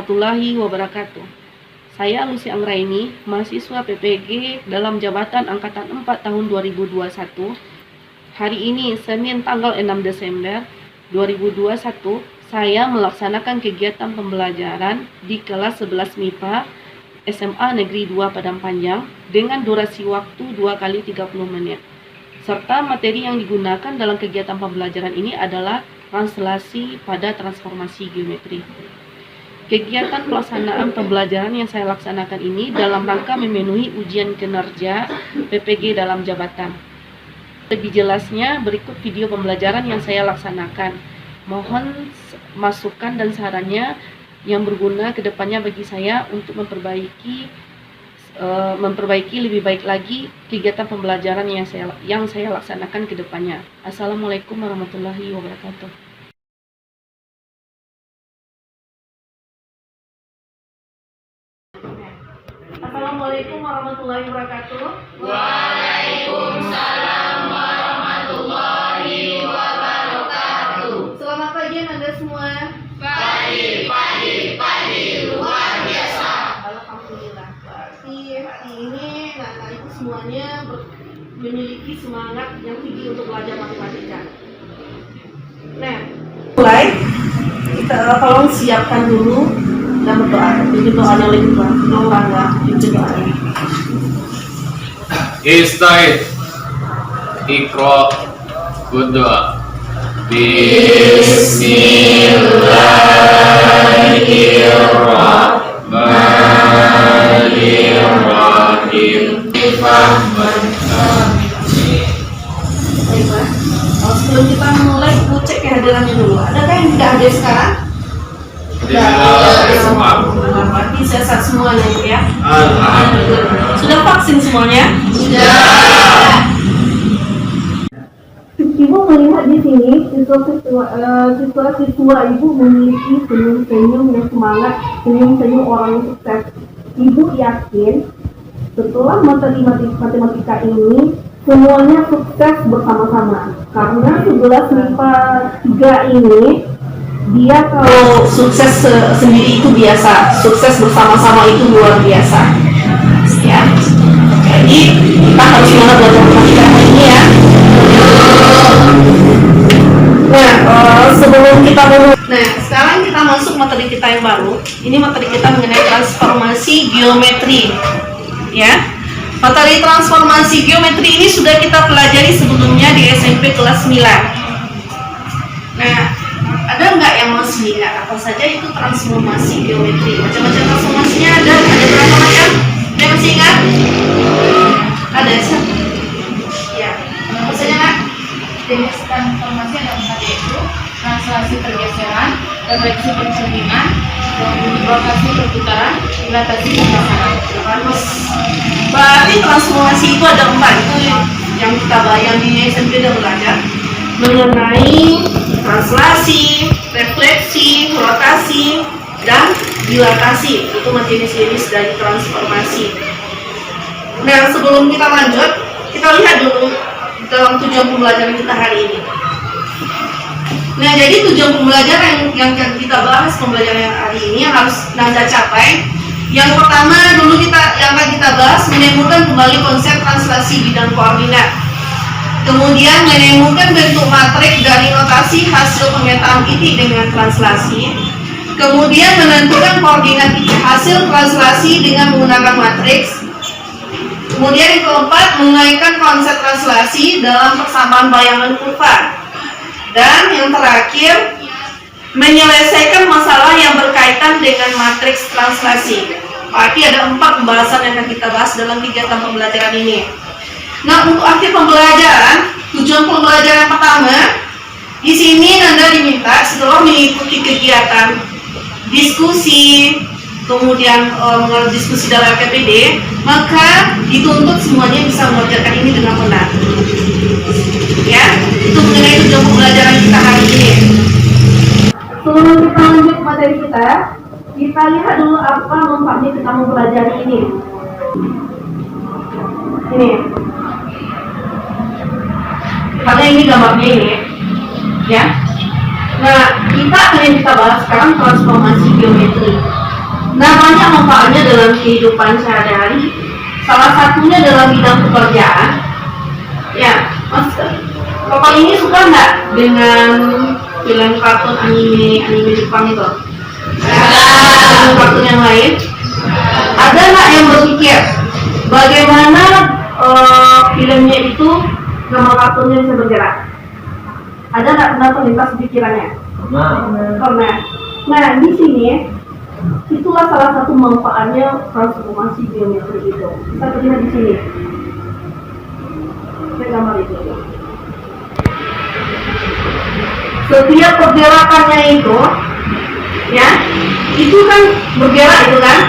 warahmatullahi wabarakatuh. Saya Lucy Anggraini, mahasiswa PPG dalam jabatan Angkatan 4 tahun 2021. Hari ini, Senin tanggal 6 Desember 2021, saya melaksanakan kegiatan pembelajaran di kelas 11 MIPA SMA Negeri 2 Padang Panjang dengan durasi waktu 2 kali 30 menit. Serta materi yang digunakan dalam kegiatan pembelajaran ini adalah translasi pada transformasi geometri. Kegiatan pelaksanaan pembelajaran yang saya laksanakan ini dalam rangka memenuhi ujian kinerja PPG dalam jabatan. Lebih jelasnya berikut video pembelajaran yang saya laksanakan. Mohon masukan dan sarannya yang berguna ke depannya bagi saya untuk memperbaiki lebih baik lagi kegiatan pembelajaran yang saya laksanakan ke depannya. Assalamualaikum warahmatullahi wabarakatuh. Assalamualaikum warahmatullahi wabarakatuh. Waalaikumsalam warahmatullahi wabarakatuh. Selamat pagi Anda semua. Pagi luar biasa. Alhamdulillah. Berarti hari ini anak ibu semuanya memiliki semangat yang tinggi untuk belajar matematika. Nah, mulai kita tolong siapkan dulu dan berdoa. Jadi doanya lebih doanya. Ista'id Iqra berdoa. Bismillahirrahmanirrahim. Sebelum kita mulai, kita cek kehadirannya dulu. Adakah yang tidak hadir sekarang? Berarti sehat semuanya ya. Alhamdulillah. Sudah vaksin semuanya? Sudah. Ibu melihat di sini siswa-siswa ibu memiliki senyum-senyum yang semangat, senyum-senyum orang yang sukses. Ibu yakin setelah materi matematika ini semuanya sukses bersama-sama. Karena 11 MIPA 3 ini dia Kalau sukses sendiri itu biasa, sukses bersama-sama itu luar biasa. Ya. Jadi kita harus semangat belajar matematika hari ini ya. Nah, sekarang kita masuk materi kita yang baru. Ini materi kita mengenai transformasi geometri. Ya. Materi transformasi geometri ini sudah kita pelajari sebelumnya di SMP kelas 9. Nah, ada nggak yang masih ingat apa saja itu transformasi geometri? Macam-macam transformasinya ada berapa macam? Ada yang masih ingat? Ada sih? Ya, apa saja Kak? Jenis transformasi ada 4, yaitu translasi pergeseran, refleksi pencermingan, rotasi perputaran, dilatasi pemasangan. Berarti transformasi itu ada 4, itu yang kita bayang di SMP dan belajar mengenai translasi, refleksi, rotasi, dan dilatasi. Itu jenis-jenis dari transformasi. Nah, sebelum kita lanjut, kita lihat dulu dalam tujuan pembelajaran kita hari ini. Nah, jadi tujuan pembelajaran yang kita bahas pembelajaran hari ini yang harus Anda capai. Yang pertama dulu yang akan kita bahas menemukan kembali konsep translasi bidang koordinat. Kemudian menemukan bentuk matrik dari notasi hasil pemetaan titik dengan translasi. Kemudian menentukan koordinat titik hasil translasi dengan menggunakan matriks. Kemudian yang keempat, mengaitkan konsep translasi dalam persamaan bayangan kurva. Dan yang terakhir, menyelesaikan masalah yang berkaitan dengan matriks translasi. Berarti ada 4 pembahasan yang akan kita bahas dalam kegiatan pembelajaran ini. Nah, untuk akhir pembelajaran, tujuan pembelajaran pertama, di sini Anda diminta setelah mengikuti kegiatan diskusi, kemudian diskusi dalam PPD, maka dituntut semuanya bisa mengerjakan ini dengan benar. Ya, itu mengenai tujuan pembelajaran kita hari ini. sebelum kita lanjut ke materi kita lihat dulu apa manfaatnya kita mempelajari ini. Ini. Karena ini gambarnya ini, ya. Nah, kita akan yang kita bahas sekarang transformasi geometri. Nah, banyak manfaatnya dalam kehidupan sehari-hari. Salah satunya dalam bidang pekerjaan. Ya, Mas, Bapak ini suka nggak dengan film kartun anime Jepang itu? Film kartun yang lain? Ada nggak yang berpikir bagaimana filmnya itu, nama kartunnya bisa bergerak? Ada nggak pernah terlintas pikirannya? Pernah. Nah, di sini itulah salah satu manfaatnya transformasi geometri itu. Kita lihat di sini. Saya gambar itu. Setiap pergerakannya itu, ya, itu kan bergerak itu kan.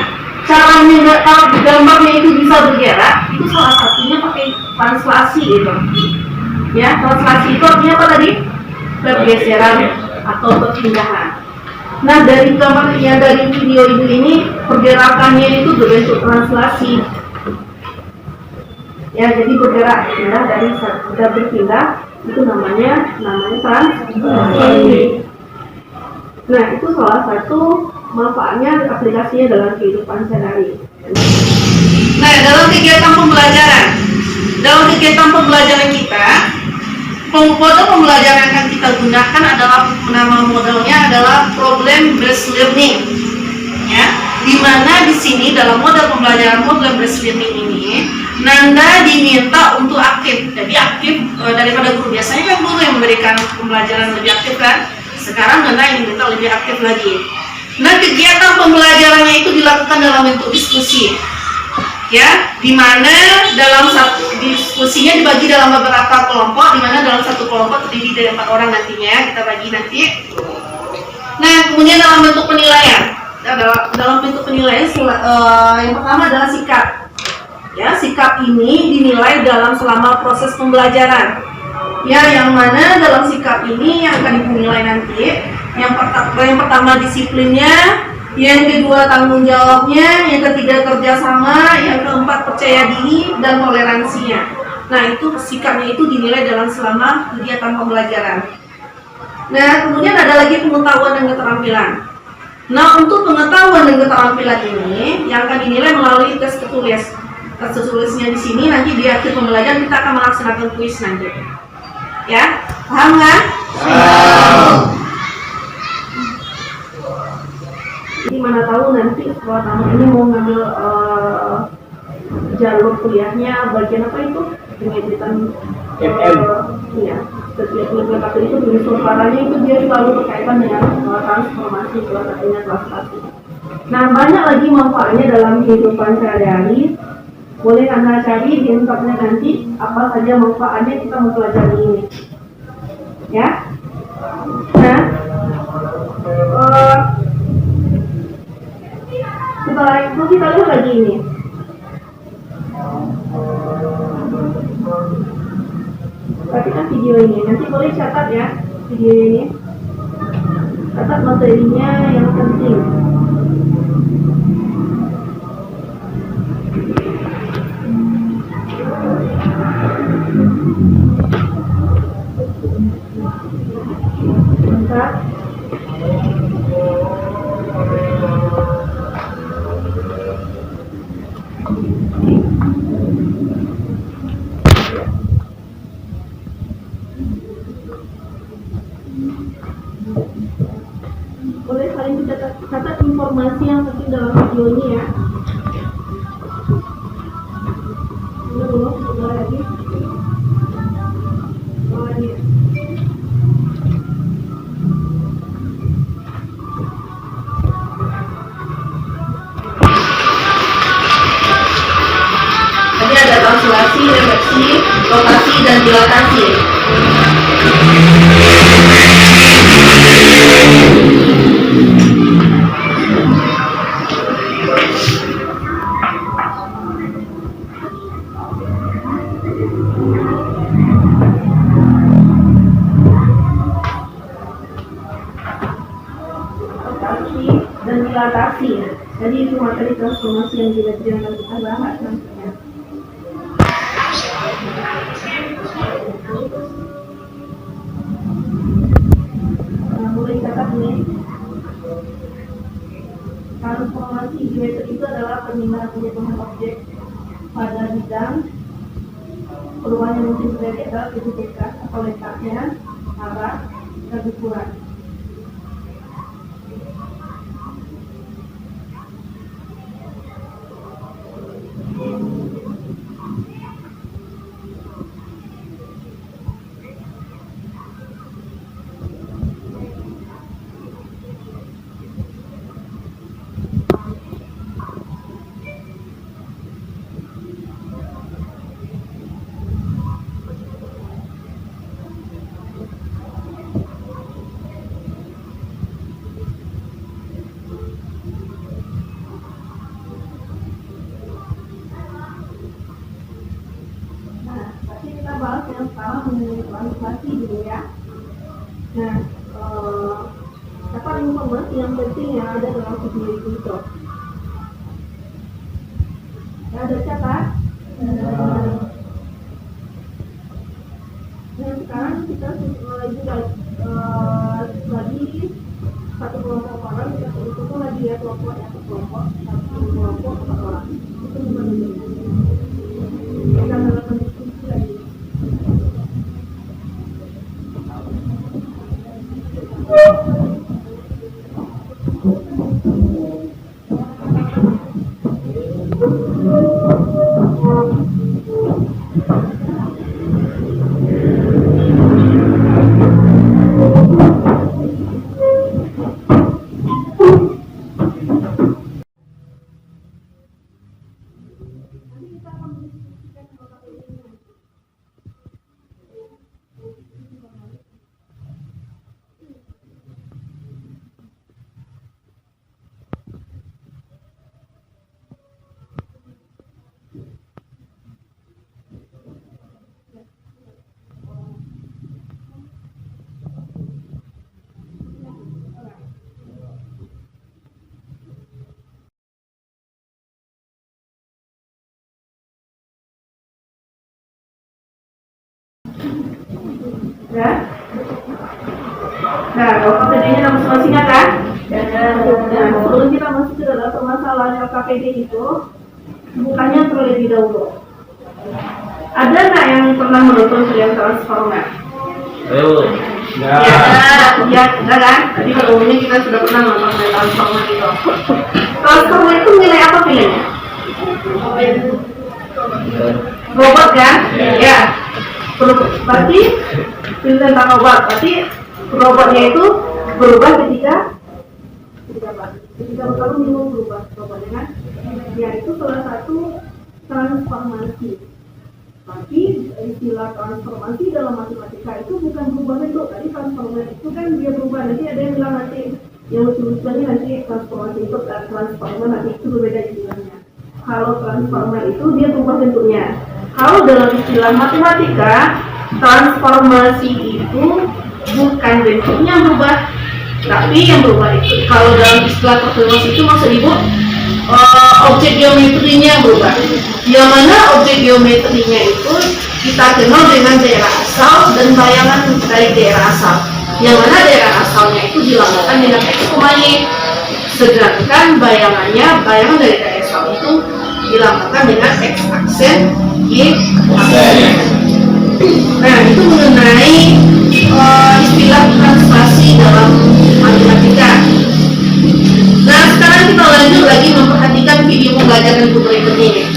Caranya kalau gambarnya itu bisa bergerak, itu salah satunya pakai translasi itu. Ya, translasi itu artinya apa tadi? Pergeseran atau perpindahan. Nah, dari gambarnya, dari video ini pergerakannya itu berbentuk translasi. Ya, jadi bergerak ya, dari sudah berpindah itu namanya translasi. Nah, itu salah satu manfaatnya, aplikasinya dalam kehidupan sehari-hari. Nah, dalam kegiatan pembelajaran kita, model pembelajaran yang akan kita gunakan adalah, nama modelnya adalah problem based learning. Ya, di mana di sini dalam model pembelajaran problem based learning ini, Nanda diminta untuk aktif. Jadi aktif daripada guru. Biasanya kan guru yang memberikan pembelajaran lebih aktif kan. Sekarang Nanda yang diminta lebih aktif lagi. Nah, kegiatan pembelajarannya itu dilakukan dalam bentuk diskusi. Ya, di mana dalam satu diskusinya dibagi dalam beberapa kelompok, di mana dalam satu kelompok terdiri dari 4 orang nantinya, kita bagi nanti. Nah, kemudian dalam bentuk penilaian. Dalam bentuk penilaian yang pertama adalah sikap. Ya, sikap ini dinilai selama proses pembelajaran. Ya, yang mana dalam sikap ini yang akan dinilai nanti, yang pertama disiplinnya, yang kedua tanggung jawabnya, yang ketiga kerjasama, yang keempat percaya diri dan toleransinya. Nah, itu sikapnya itu dinilai selama kegiatan pembelajaran. Nah, kemudian ada lagi pengetahuan dan keterampilan. Nah, untuk pengetahuan dan keterampilan ini yang akan dinilai melalui tes tertulis. Tes tertulisnya di sini, nanti di akhir pembelajaran kita akan melaksanakan kuis nanti. Ya, paham kan? Jadi mana tahu nanti setelah tamu ini mau ngambil jalur kuliahnya bagian apa itu? Pendidikan iya, setiap implementasi itu tulis suaranya itu dia selalu berkaitan dengan transformasi, salah satunya transformasi. Nah, banyak lagi manfaatnya dalam kehidupan sehari-hari. Boleh Anda cari di internet nanti apa saja manfaatnya, kita mempelajari ini. Ya. Nah, setelah itu kita lihat lagi ini. Perhatikan video ini. Nanti boleh catat ya video ini. Catat materinya yang penting. Boleh saling catat informasi yang penting dalam video ini ya. Ini dulu, coba lagi. Tadi ada translasi, refleksi, rotasi, dan dilatasi. Dan dilatasi. Jadi itu materi transformasi yang akan kita bahas nantinya. Nah, mulai catat nih. Transformasi pemindahan penjatuhan objek pada bidang perubahan yang mungkin terjadi adalah PPK atau letaknya, arah, dan ukuran. Bahas yang sekarang mengenai translasi dulu ya. Nah, apa informasi yang penting yang ada dalam video itu? Ya, ada catat. Nah, sekarang kita lagi satu kelompok orang, kita itu lagi ya kelompoknya satu kelompok, empat orang. Itu bukan ini. Kita melakukan diskusi lagi. Ya. Nah, kalau KPD-nya ada masing-masingnya kan? Nah, sebelum kita masuk ke dalam permasalahan LKPD itu, bukannya terlebih dahulu. Ada nggak yang pernah menonton film Transformer? Ya, ada kan? Tadi pada umumnya kita sudah pernah nonton film Transformer itu. Transformer itu nilai apa filmnya? Robot kan? Ya. Berarti film tentang robot, berarti robotnya itu berubah ketika bertarung minum berubah robotnya kan? Ya, itu salah satu transformasi. Tapi istilah transformasi dalam matematika itu bukan berubah bentuk. Tadi transformasi itu kan dia berubah, nanti ada yang bilang nanti yang lucu-lucunya nanti transformasi itu transformer nanti itu berbeda istilahnya. Kalau transformer itu dia berubah bentuknya. Kalau dalam istilah matematika, transformasi itu bukan bentuknya yang berubah, tapi yang berubah itu kalau dalam istilah transformasi itu maksud ibu objek geometrinya berubah. Yang mana objek geometrinya itu kita kenal dengan daerah asal dan bayangan dari daerah asal. Yang mana daerah asalnya itu dilambangkan dengan x, y, sedangkan bayangan dari daerah asal itu dilambangkan dengan x aksen y aksen. Nah, itu mengenai istilah translasi dalam matematika. Nah, sekarang kita lanjut lagi memperhatikan video pembelajaran berikut ini.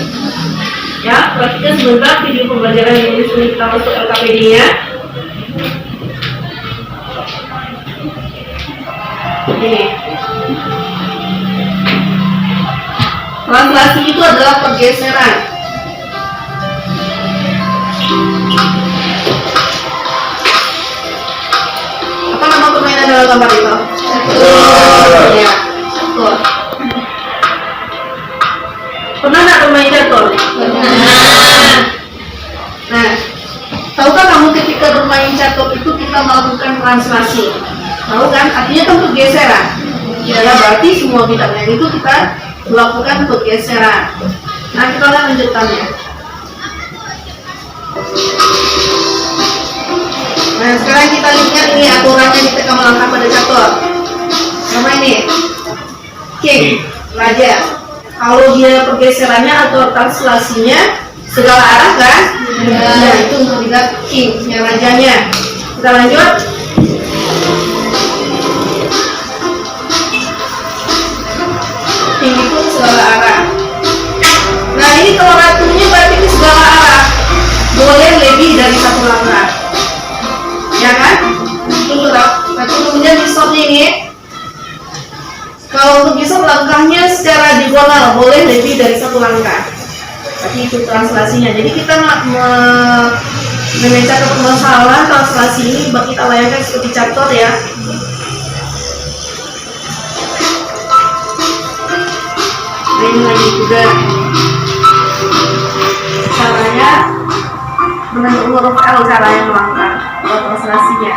Ya, perhatikan sebentar video pembelajaran yang ini sebelum kita masuk LKPD-nya. Ini. Translasi itu adalah pergeseran. Apa nama permainan dalam gambar itu? Ya, catur. Pernah nggak bermain catur? Pernah. Nah, tahukah kamu ketika bermain catur itu kita melakukan translasi? Tahu kan? Artinya kan pergeseran. Ya, berarti semua bidangnya itu kita melakukan pergeseran. Nah, kita lanjutkannya. Nah, sekarang kita lihat ini aturannya ketika melangkah pada catur. Nama ini king, raja. Kalau dia pergeserannya atau translasinya segala arah kan? Nah, itu untuk dilihat king, yang rajanya. Kita lanjut. King itu segala arah. Nah, ini kalau ratunya berarti ini segala arah. Boleh lebih dari satu langkah. Ya kan? Tunggu tapi kemudian di stopnya ini. Kalau untuk besok langkahnya secara diagonal, boleh lebih dari satu langkah. Tapi itu translasinya. Jadi kita memecahkan permasalahan translasi ini kita layangkan seperti chapter ya. Nah, ini lagi juga caranya bentuk huruf L, caranya melangkah translasinya.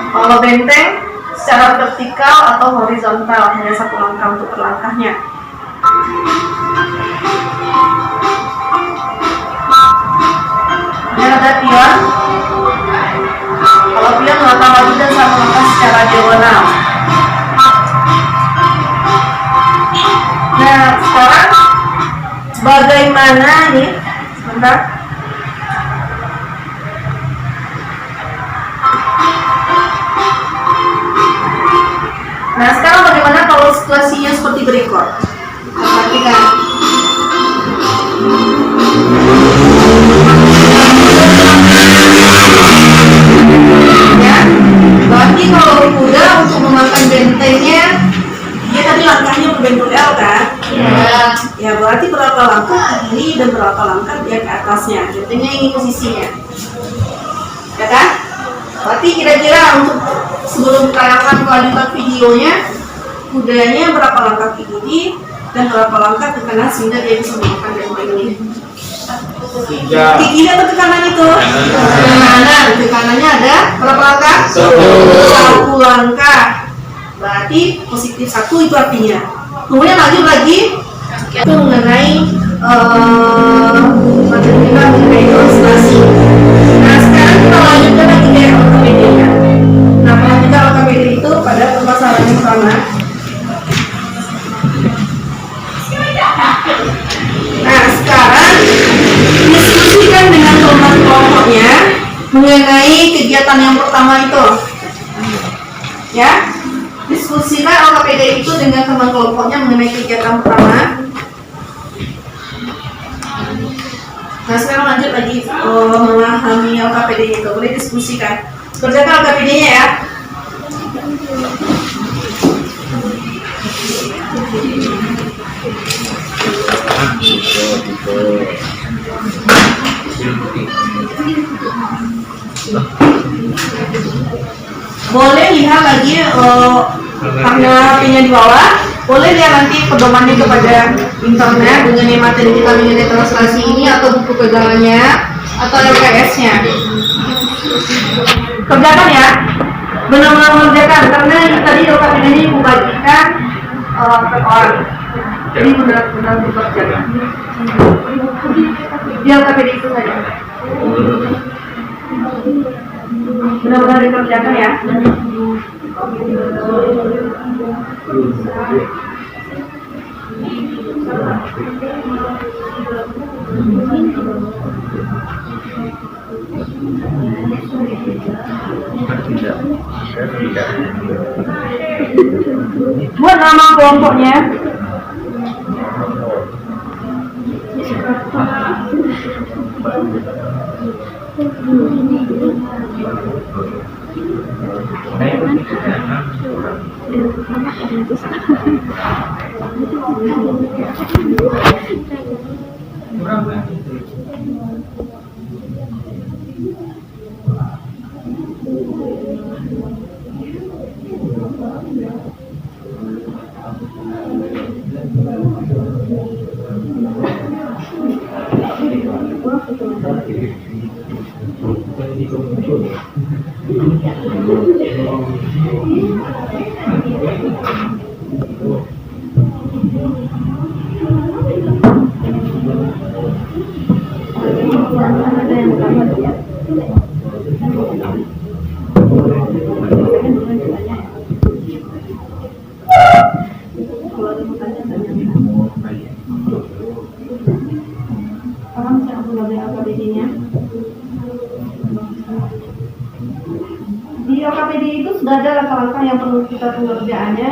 Kalau benteng secara vertikal atau horizontal, hanya satu langkah untuk berlangkahnya. Ini ada pion. Kalau pion langkah maju dan satu langkah secara diagonal. Nah, sekarang bagaimana ini? Sebentar. Nah, sekarang bagaimana kalau situasinya seperti berikut? Perhatikan. Ya, berarti kalau kuda untuk memakan bentengnya, dia tadi langkahnya berbentuk L kan? Ya, berarti berapa langkah ke kiri dan berapa langkah dia ke atasnya. Bentengnya ini posisinya. Ya kan? Berarti kira-kira untuk sebelum tayangan kelanjutan videonya, kudanya berapa langkah ke kiri dan berapa langkah ke kanan sehingga dia bisa memakan benteng ini. Ke kiri atau ke kanan itu? Ke kanan. Ke kanannya ada berapa langkah? Satu langkah. Berarti positif 1 itu artinya. Kemudian lanjut lagi itu mengenai materi kita mengenai translasi. Nah, sekarang kita lanjutkan lagi ke LKPD-nya. Nah, kalau kita LKPD itu pada permasalahan yang pertama. Nah, sekarang diskusikan dengan teman kelompoknya mengenai kegiatan yang pertama itu. Ya, diskusikan LKPD itu dengan teman kelompoknya mengenai kegiatan pertama. Nah, sekarang lanjut lagi memahami LKPD itu. Boleh diskusikan. Kerjakan LKPD-nya ya. Boleh lihat lagi karena HP-nya di bawah. Boleh lihat nanti pedomannya kepada internet mengenai materi kita mengenai translasi ini atau buku pegangannya atau LPS-nya. Kerjakan ya, benar-benar mengerjakan karena tadi LKPD ini membagikan per orang. Jadi benar-benar dikerjakan. Di LKPD itu saja. Benar-benar dikerjakan ya. Buat nama kelompoknya. Kalau ada pertanyaan, tanya. langkah-langkah yang perlu kita pengerjaannya.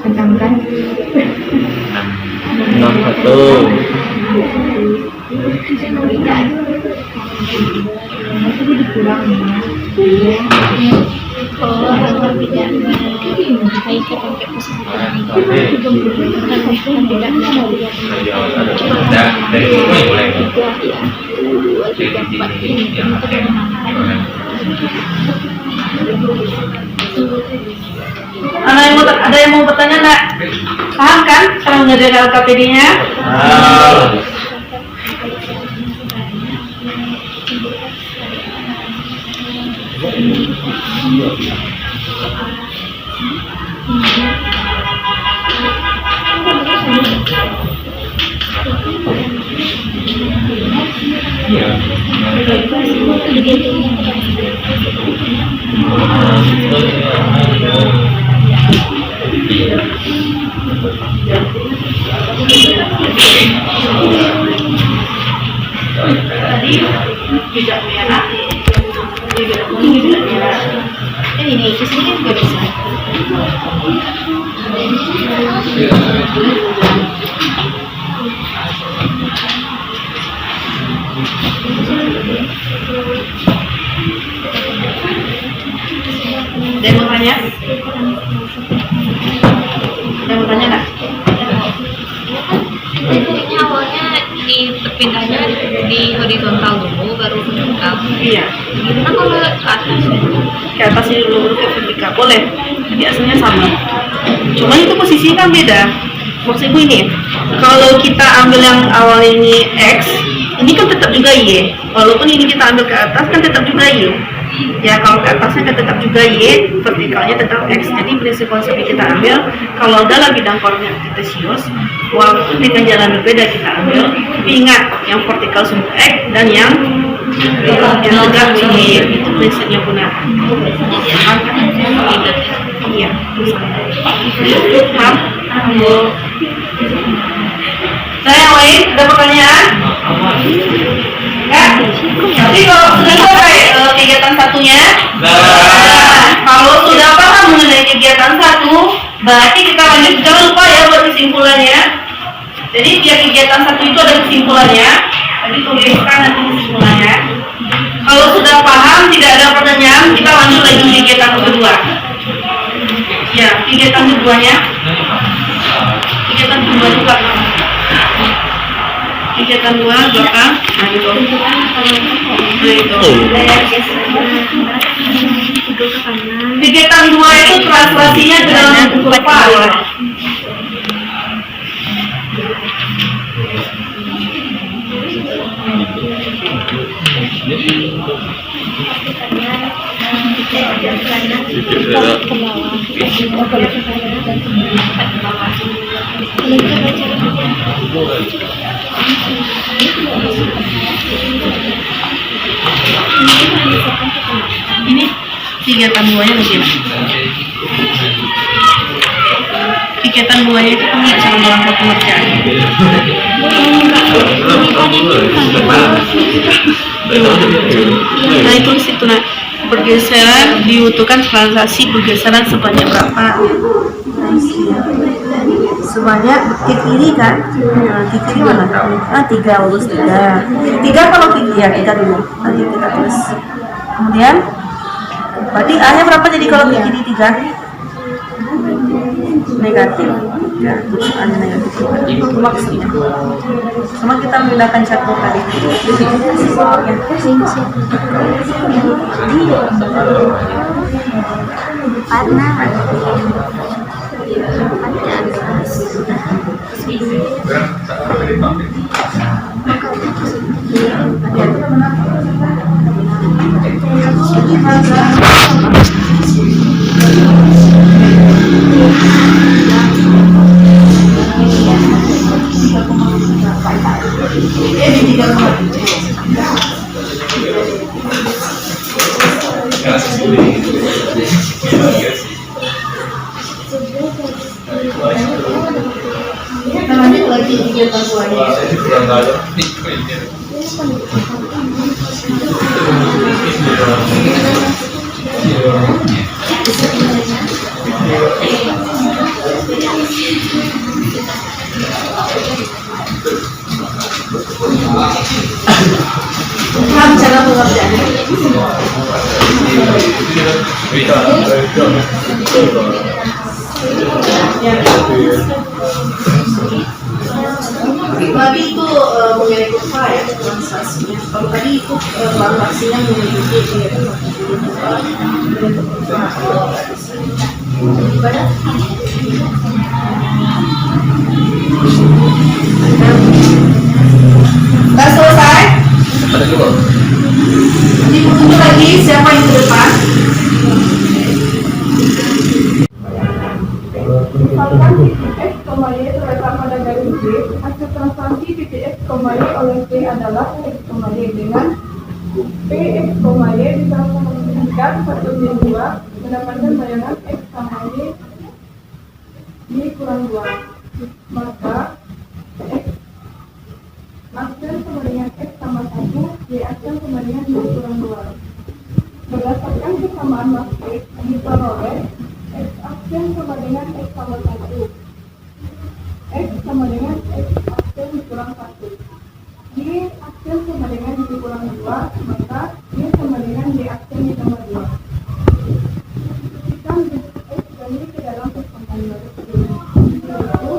Sedangkan 61. Ada yang mau bertanya nggak? Paham kan cara mengerjakan LKPD-nya? Tadi tidak merah, tidak kuning, tidak merah. ini kesini juga bisa. Ada yang mau tanya? Ada yang mau tanya nggak? Tekniknya awalnya dipindahnya di horizontal dulu, baru vertikal. Iya. Gimana kalau ke atas? Ke atas ini dulu baru ke vertikal. Boleh. Biasanya sama. Cuma itu posisinya kan beda. Maksud ibu ini, kalau kita ambil yang awal ini X, ini kan tetap juga Y. Walaupun ini kita ambil ke atas kan tetap juga Y. Ya kalau ke atasnya kan tetap juga Y, vertikalnya tetap X. Jadi prinsip konsep yang kita ambil, kalau dalam bidang koordinat kartesius, walaupun dengan jalan berbeda kita ambil, tapi ingat yang vertikal semua X dan yang tegak Y, itu prinsipnya benar. Iya. Paham? Saya yang lain, ada pertanyaan? Enggak? Tapi kalau sudah selesai kegiatan satunya, kalau sudah paham mengenai kegiatan satu, berarti kita lanjut. Jangan lupa ya buat kesimpulannya. Jadi tiap kegiatan satu itu ada kesimpulannya. Tadi tuliskan nanti kesimpulannya. Kalau sudah paham, tidak ada pertanyaan, kita lanjut lagi ke kegiatan kedua. Ya, kegiatan keduanya. Kegiatan kedua juga. Kegiatan dua belakang. Nah gitu. Kegiatan dua itu translasinya ke dalam buku file. Ini kegiatan duanya bagaimana? Kegiatan duanya itu kan nggak sama dalam pengerjaan. Nah itu di situ nah pergeseran dibutuhkan transaksi pergeseran sebanyak berapa? Sebanyak ke kiri kan? Ke kiri mana? 3 lulus 3 kalau ke kiri ya, 3 dulu nanti kita tulis. Kemudian berarti A nya berapa jadi kalau ke kiri 3? Negatif ya, A nya negatif itu maksudnya sama kita menggunakan satu tadi Lanjut lagi kegiatan tuanya. Paham cara pengerjaannya? Ya. Tadi itu mengenai kurva ya, translasinya. Kalau tadi itu translasinya mengikuti gimana? Udah selesai? Dibutuhkan lagi siapa yang ke depan? Misalkan titik X, Y terletak pada garis B, hasil translasi titik X, Y oleh P adalah X, Y dengan P, X, Y ditranslasikan 1 min 2 mendapatkan bayangan X sama Y kurang 2. Maka X aksen sama dengan X sama 1, Y aksen sama dengan Y kurang 2. Berdasarkan kesamaan matrix diperoleh X aksen sama dengan X sama 1, X sama dengan X aksen dikurang 1, Y aksen sama dengan Y kurang 2, maka Y sama dengan Y aksen ditambah 2. Kita X dan Y ke dalam persamaan matrix ini, yaitu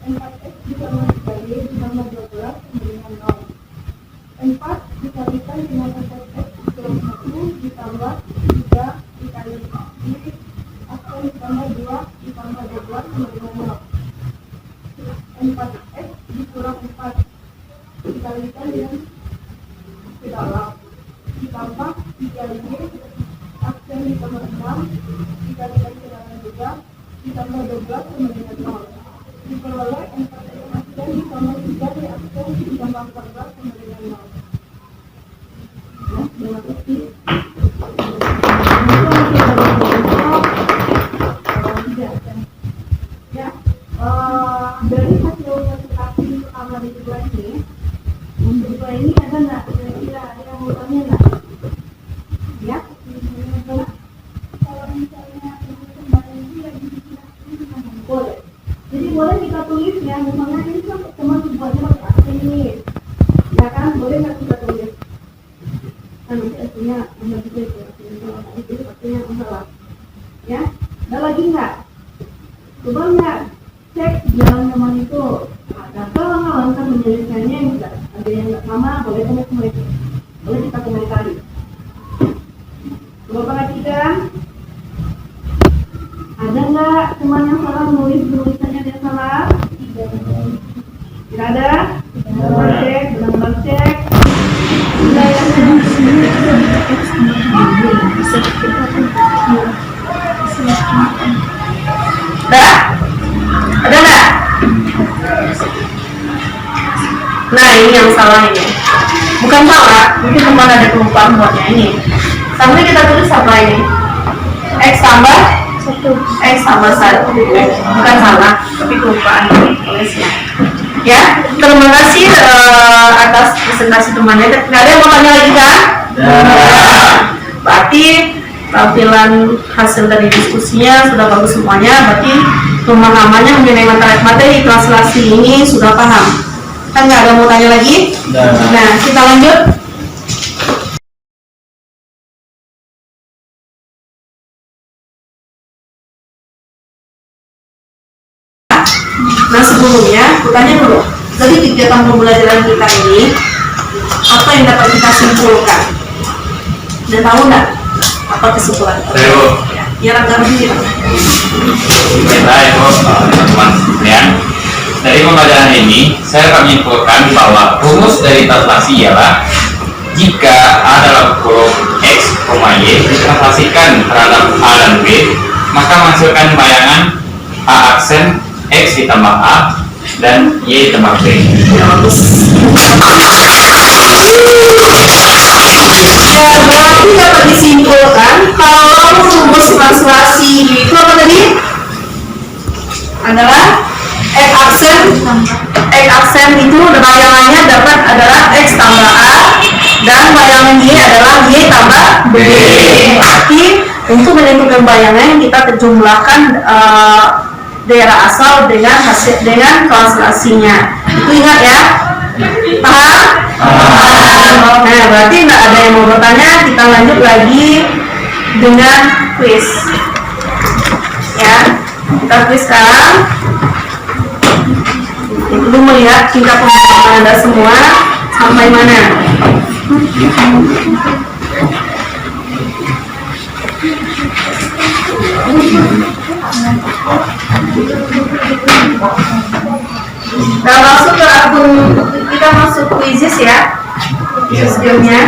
4X ditambah 3Y ditambah 12 sama dengan 0. 4 dikalikan dengan 4X dikurang 1 ditambah 3 dikali Y aksen ditambah 2 ditambah 12 sama dengan 0. 4X dikurang 4 dikalikan dengan ke dalam ditambah 3Y aksen ditambah 6 dikalikan ke dalam juga ditambah 12 sama dengan 0. Diperoleh 4X aksen ditambah 3Y aksen ditambah 14 sama dengan 0. Ya, terima kasih. Ya, dari hasil presentasi pertama di kedua ini, untuk kedua ini ada nggak kira-kira ada yang mau tanya nggak? Ya, kalau misalnya kembali ini lagi boleh. Jadi boleh kita tulis ya, misalnya ini kan teman dibuatnya pakai aksen ini, ya kan? Boleh nggak kita tulis? Kan nanti artinya benar juga itu, itu artinya salah. Ya, ada lagi nggak? Coba nggak cek jalan teman itu ada langkah menjelaskannya yang enggak ada yang nggak sama, boleh komentar, boleh kita komentari. Coba perhatikan, ada nggak teman yang salah nulis tulisannya dia salah? Tidak ada? Benar cek, benar cek. Ada nggak? Nah ini yang salah ini. Bukan salah, mungkin teman ada kelupaan buatnya ini. Sampai kita tulis apa ini? X tambah 1. X tambah 1. Bukan salah, tapi kelupaan ini tulisnya. Ya, terima kasih atas presentasi temannya. Nggak ada yang mau tanya lagi kan? Berarti tampilan hasil dari diskusinya sudah bagus semuanya. Berarti pemahamannya mengenai materi translasi ini sudah paham. Kan nggak ada yang mau tanya lagi? Nah, kita lanjut. Nah sebelumnya, aku tanya dulu, dari kegiatan pembelajaran kita ini, apa yang dapat kita simpulkan? Dan tahu nggak apa kesimpulan? Ya, agar begini. Kita itu teman-teman sekalian, dari pembelajaran ini saya akan menyimpulkan bahwa rumus dari translasi ialah jika A dalam huruf X, Y ditranslasikan terhadap A dan B, maka menghasilkan bayangan A aksen X ditambah A dan Y ditambah B. Ya, bagus. Ya, berarti dapat disimpulkan kalau rumus translasi itu apa tadi? Adalah aksen itu bayangannya dapat adalah X tambah A dan bayangan Y adalah Y tambah B. Berarti untuk menentukan bayangan kita jumlahkan daerah asal dengan translasinya. Itu ingat ya. Paham? Nah, berarti nggak ada yang mau bertanya, kita lanjut lagi dengan quiz. Ya, kita quiz sekarang. Itu melihat tingkat pemahaman Anda semua sampai mana. Nah, masuk ke akun, kita masuk quizzes ya. Sistemnya.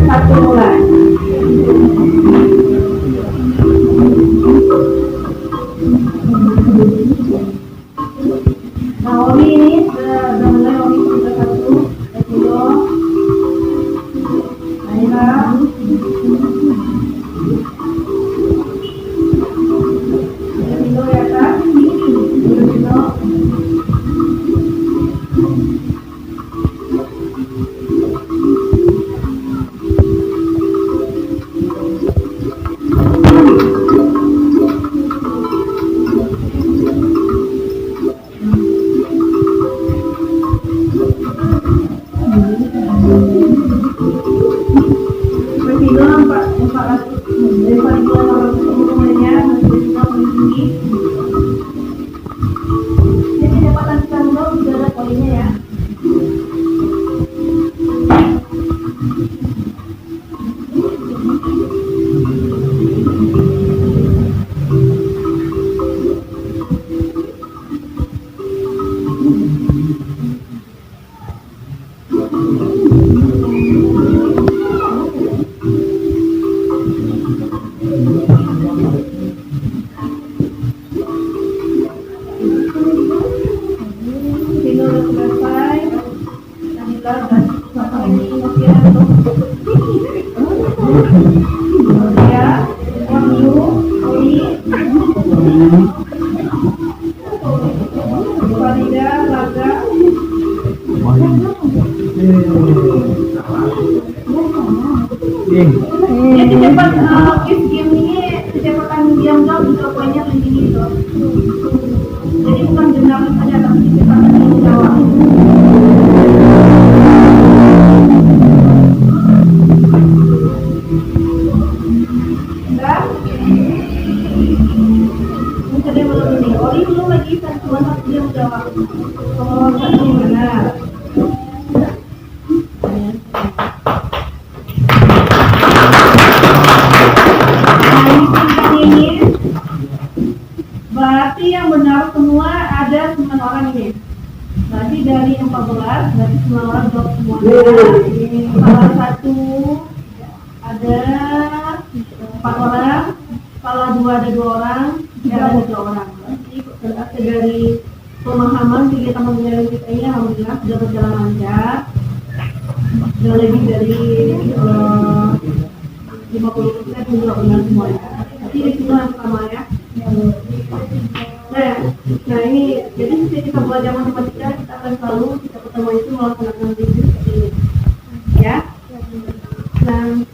Satu mulai. Naomi ini sudah mulai. Naomi sudah satu. Kedua. Naila. Kedua ya kak. Kedua. Dia cepat game ini kecepatan diam jauh juga poinnya tinggi gitu. Jadi bukan jumlah saja tapi kecepatan diam jauh. Enggak? Mungkin dia belum ini. Oli belum lagi cuma satu diam jauh. Oh satu benar. Berarti yang benar semua ada 9 orang ini. Berarti dari 14, berarti 9 orang jawab semuanya. Salah satu ada 4 orang, salah 2 ada 2 orang, dan ada 2 orang. Berarti dari pemahaman kegiatan pembelajaran kita ini alhamdulillah sudah berjalan lancar. Sudah lebih dari 50% sudah benar semuanya. Tapi itu yang pertama ya. Nah ini jadi setiap kita belajar matematika kita akan selalu kita pertama itu melaksanakan review seperti ini ya. Dan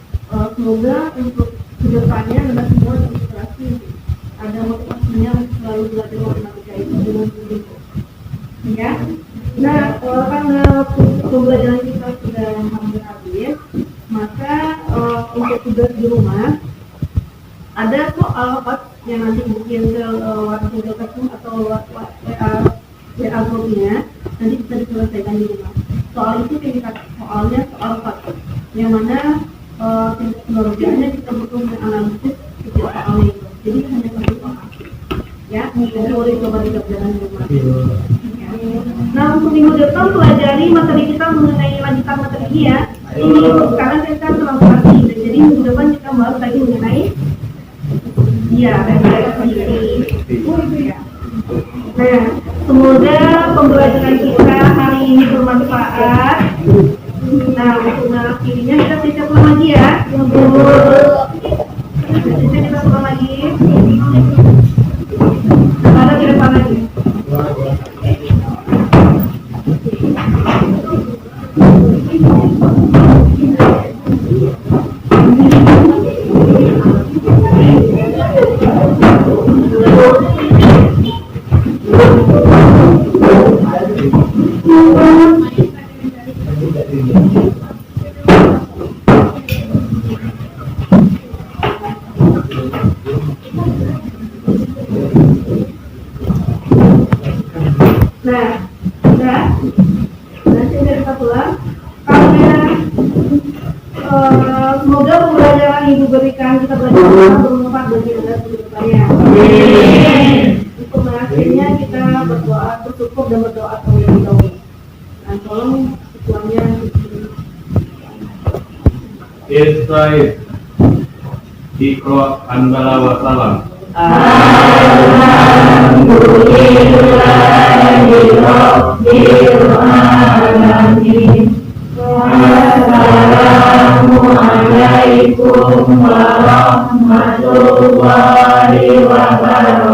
semoga untuk kedepannya anda semua terinspirasi ada motivasinya untuk selalu belajar matematika itu dengan begitu ya. Nah karena pembelajaran kita sudah hampir habis, maka untuk tugas di rumah ada soal yang nanti mungkin ke WhatsApp atau WA grupnya nanti bisa diselesaikan di rumah. Soal itu soalnya soal fakta yang mana tingkat pengerjaannya kita butuh menganalisis setiap soalnya itu. Jadi hanya satu soal ya, jadi boleh coba dikerjakan di rumah ya. Nah untuk minggu depan pelajari materi kita mengenai lanjutan materi ini ya. Ini sekarang kita translasi, jadi minggu depan kita bahas lagi mengenai refleksi. Nah, semoga pembelajaran kita hari ini bermanfaat. Nah, untuk mengakhiri Kita pulang lagi. Ada di depan lagi. Nah, udah. Nanti kita pulang. Karena semoga pembelajaran Ibu berikan kita belajar bermanfaat bagi Anda kedepannya. Untuk mengakhirinya kita berdoa, bersyukur dan berdoa terlebih dahulu. Dan tolong ketuanya. Israel Ikro Anbala Wasalam. Assalamualaikum warahmatullahi wabarakatuh.